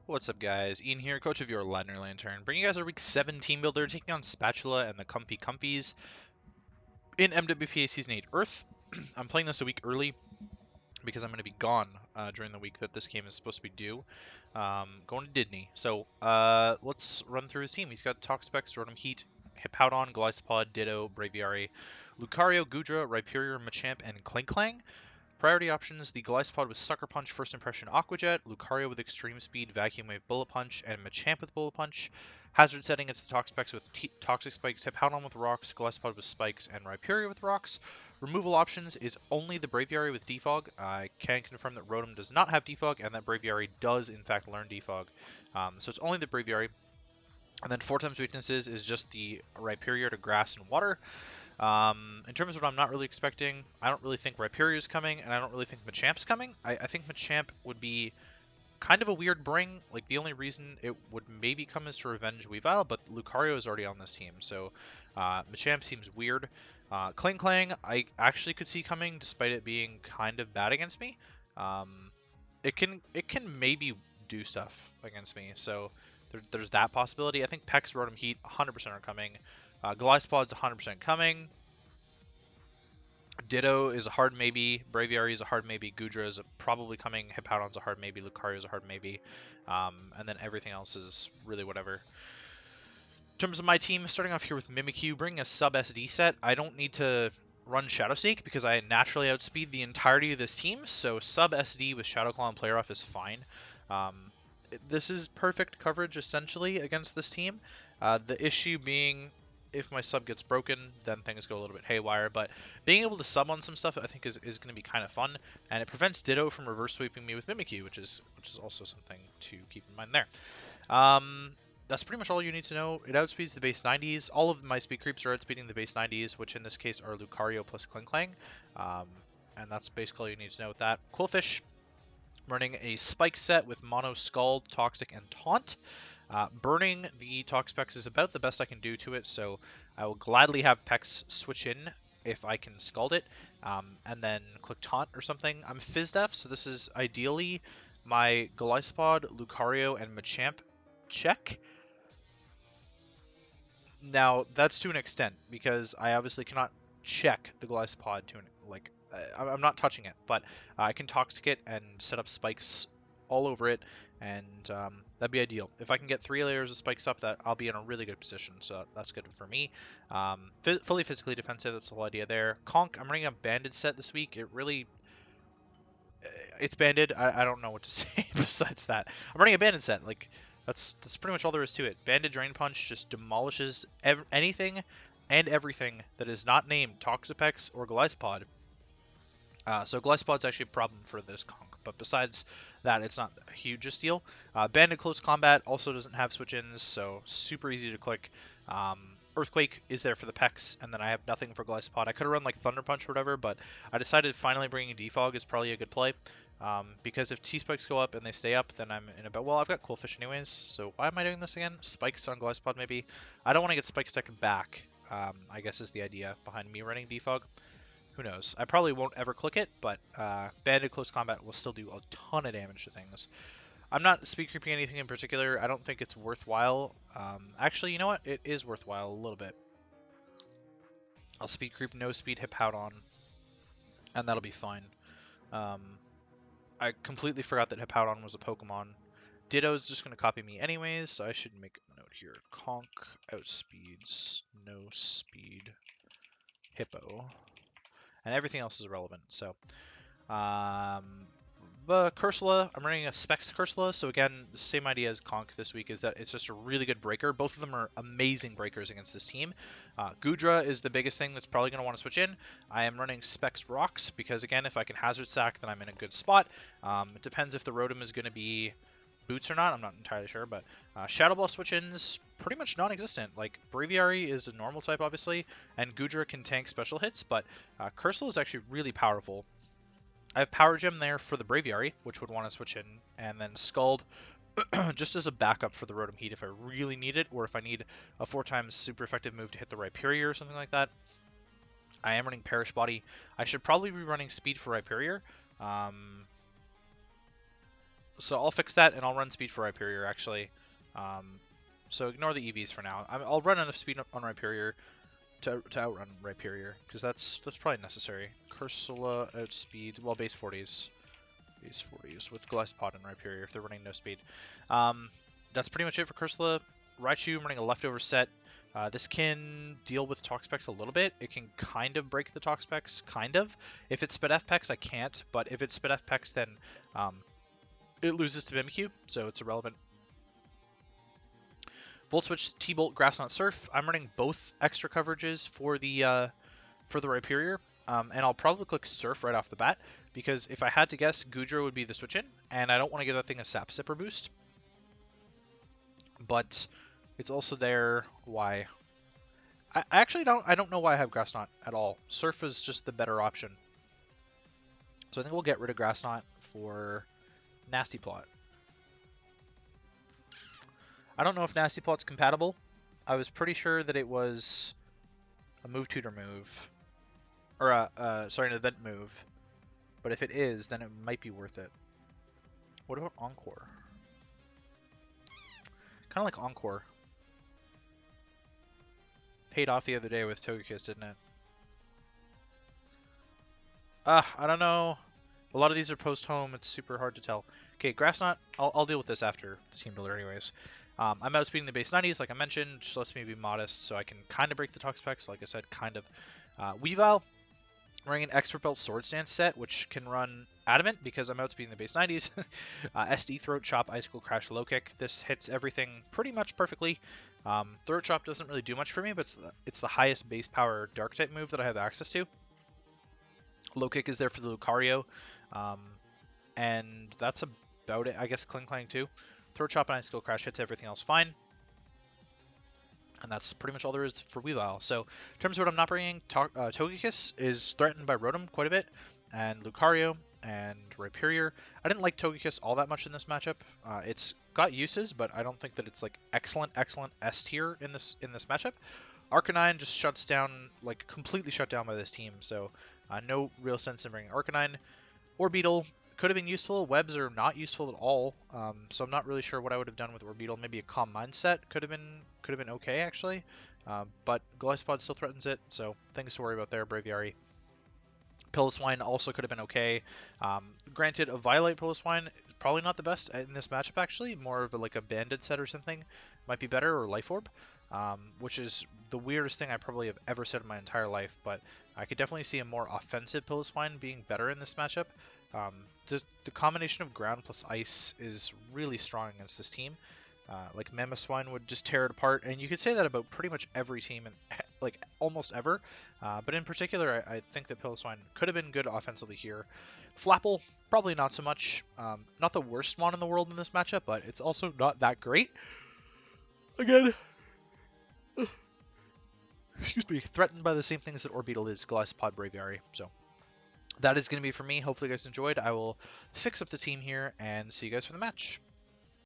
What's up, guys? Ian here, coach of your Ladner Lanturn, bringing you guys our Week 7 Team Builder, taking on Spatula and the Comfy Comfeys in MWPA Season 8 Earth. I'm playing this a week early because I'm going to be gone during the week that this game is supposed to be due, going to Disney. So let's run through his team. He's got Toxapex, Rotom Heat, Hippowdon, Gliscod, Ditto, Braviary, Lucario, Goodra, Rhyperior, Machamp, and Klinklang. Priority options, the Gliscod with Sucker Punch, First Impression Aqua Jet, Lucario with Extreme Speed, Vacuum Wave Bullet Punch, and Machamp with Bullet Punch. Hazard setting, it's the Toxapex with Toxic Spikes, Hippowdon with Rocks, Gliscod with Spikes, and Rhyperior with Rocks. Removal options is only the Braviary with Defog. I can confirm that Rotom does not have Defog, and that Braviary does in fact learn Defog. So it's only the Braviary. And then 4x weaknesses is just the Rhyperior to Grass and Water. In terms of what I'm not really expecting, I don't really think Rhyperior is coming, and I don't really think Machamp's coming. I think Machamp would be kind of a weird bring. Like, the only reason it would maybe come is to revenge Weavile, but Lucario is already on this team, so Machamp seems weird. Klinklang, I actually could see coming, despite it being kind of bad against me. It can maybe do stuff against me, so there's that possibility. I think Pex, Rotom, Heat 100% are coming. Gliscod's 100% coming. Ditto is a hard maybe. Braviary is a hard maybe. Goodra is probably coming. Hippowdon's a hard maybe. Lucario is a hard maybe. And then everything else is really whatever. In terms of my team, starting off here with Mimikyu, bringing a sub SD set. I don't need to run Shadow Sneak because I naturally outspeed the entirety of this team. So sub SD with Shadow Claw and Play Rough is fine. This is perfect coverage essentially against this team. The issue being, if my sub gets broken, then things go a little bit haywire, but being able to sub on some stuff I think is going to be kind of fun, and it prevents Ditto from reverse sweeping me with Mimikyu, which is also something to keep in mind there. That's pretty much all you need to know. It outspeeds the base 90s. All of my speed creeps are outspeeding the base 90s, which in this case are Lucario plus Klinklang, and that's basically all you need to know with that. Quillfish, running a Spike set with Mono, Scald, Toxic, and Taunt. Burning the Toxapex is about the best I can do to it, so I will gladly have Pex switch in if I can Scald it, and then click Taunt or something. I'm Fizdef, so this is ideally my Gliscod, Lucario, and Machamp check. Now, that's to an extent, because I obviously cannot check the Gliscod to I'm not touching it, but I can Toxic it and set up spikes all over it, and that'd be ideal. If I can get 3 layers of spikes up, that I'll be in a really good position, so that's good for me. Fully physically defensive, that's the whole idea there. Conk, I'm running a banded set this week. It's banded. I don't know what to say besides that. I'm running a banded set. Like, that's pretty much all there is to it. Banded Drain Punch just demolishes anything and everything that is not named Toxapex or Gliscod. So Gliscod's actually a problem for this conk, but besides that, it's not a huge deal. Banded Close Combat also doesn't have switch-ins, so super easy to click. Earthquake is there for the Pex, and then I have nothing for Gliscod. I could have run like Thunder Punch or whatever, but I decided finally bringing Defog is probably a good play. Because if T-Spikes go up and they stay up, then I'm in about, well, I've got Quillfish anyways, so why am I doing this again? Spikes on Gliscod maybe? I don't want to get Spikes second back, I guess is the idea behind me running Defog. Who knows? I probably won't ever click it, but Banded Close Combat will still do a ton of damage to things. I'm not speed creeping anything in particular. I don't think it's worthwhile. Actually, you know what? It is worthwhile a little bit. I'll speed creep no speed Hippowdon, and that'll be fine. I completely forgot that Hippowdon was a Pokemon. Ditto's just going to copy me anyways, so I should make a note here. Conk outspeeds no speed Hippo. And everything else is irrelevant. So, the Cursula, I'm running a Specs Cursula. So again, the same idea as Conk this week is that it's just a really good breaker. Both of them are amazing breakers against this team. Goodra is the biggest thing that's probably going to want to switch in. I am running Specs Rocks because again, if I can Hazard Stack, then I'm in a good spot. It depends if the Rotom is going to be Boots or not, I'm not entirely sure, but Shadow Ball switch-ins, pretty much non-existent. Like, Braviary is a normal type, obviously, and Goodra can tank special hits, but Cursula is actually really powerful. I have Power Gem there for the Braviary, which would want to switch in, and then Scald just as a backup for the Rotom Heat if I really need it, or if I need a 4x super effective move to hit the Rhyperior or something like that. I am running Perish Body. I should probably be running Speed for Rhyperior. So I'll fix that, and I'll run speed for Rhyperior, actually. So ignore the EVs for now. I'll run enough speed on Rhyperior to outrun Rhyperior, because that's probably necessary. Cursula outspeed, well, base 40s. Base 40s with Gillespie and Rhyperior if they're running no speed. That's pretty much it for Cursula. Raichu, I'm running a leftover set. This can deal with Talk Specs a little bit. It can kind of break the Talk Specs, kind of. If it's Sped F-Pex, I can't, but if it's Sped F-Pex, then it loses to Mimikyu, so it's irrelevant. Volt Switch, T-Bolt, Grass Knot, Surf. I'm running both extra coverages for the Rhyperior, and I'll probably click Surf right off the bat, because if I had to guess, Goodra would be the switch-in, and I don't want to give that thing a Sap Sipper boost. But it's also there. Why? I actually don't know why I have Grass Knot at all. Surf is just the better option. So I think we'll get rid of Grass Knot for Nasty Plot. I don't know if Nasty Plot's compatible. I was pretty sure that it was a move tutor move. Or sorry, an event move. But if it is, then it might be worth it. What about Encore? Kind of like Encore. Paid off the other day with Togekiss, didn't it? I don't know. A lot of these are post-home. It's super hard to tell. Okay, Grass Knot. I'll deal with this after the Team Builder anyways. I'm outspeeding the base 90s, like I mentioned. Just lets me be modest, so I can kind of break the Talk Specs. Like I said, kind of. Weavile. Running an Expert Belt Sword Stance set, which can run Adamant because I'm outspeeding the base 90s. SD, Throat Chop, Icicle Crash, Low Kick. This hits everything pretty much perfectly. Throat Chop doesn't really do much for me, but it's the highest base power Dark type move that I have access to. Low Kick is there for the Lucario. And that's about it. I guess Kling Klang too. Throat Chop and Icicle Crash hits everything else fine. And that's pretty much all there is for Weavile. So, in terms of what I'm not bringing, Togekiss is threatened by Rotom quite a bit, and Lucario and Rhyperior. I didn't like Togekiss all that much in this matchup. It's got uses, but I don't think that it's like excellent S tier in this matchup. Arcanine just shuts down, like completely shut down by this team. So, no real sense in bringing Arcanine. Orbeetle could have been useful. Webs are not useful at all, so I'm not really sure what I would have done with Orbeetle. Maybe a Calm Mindset could have been okay actually, but Gillespie still threatens it, so things to worry about there. Braviary. Piloswine also could have been okay. Granted, a Violate Piloswine is probably not the best in this matchup actually. More of like a Banded set or something might be better, or Life Orb, which is the weirdest thing I probably have ever said in my entire life, but I could definitely see a more offensive Piloswine being better in this matchup. The combination of ground plus ice is really strong against this team. Like Mamoswine would just tear it apart, and you could say that about pretty much every team, and like almost ever. But in particular, I think that Piloswine could have been good offensively here. Flapple, probably not so much. Not the worst Mon in the world in this matchup, but it's also not that great. Again, excuse me, threatened by the same things that Orbeetle is, Gillespie, Braviary. So that is going to be for me. Hopefully you guys enjoyed. I will fix up the team here and see you guys for the match.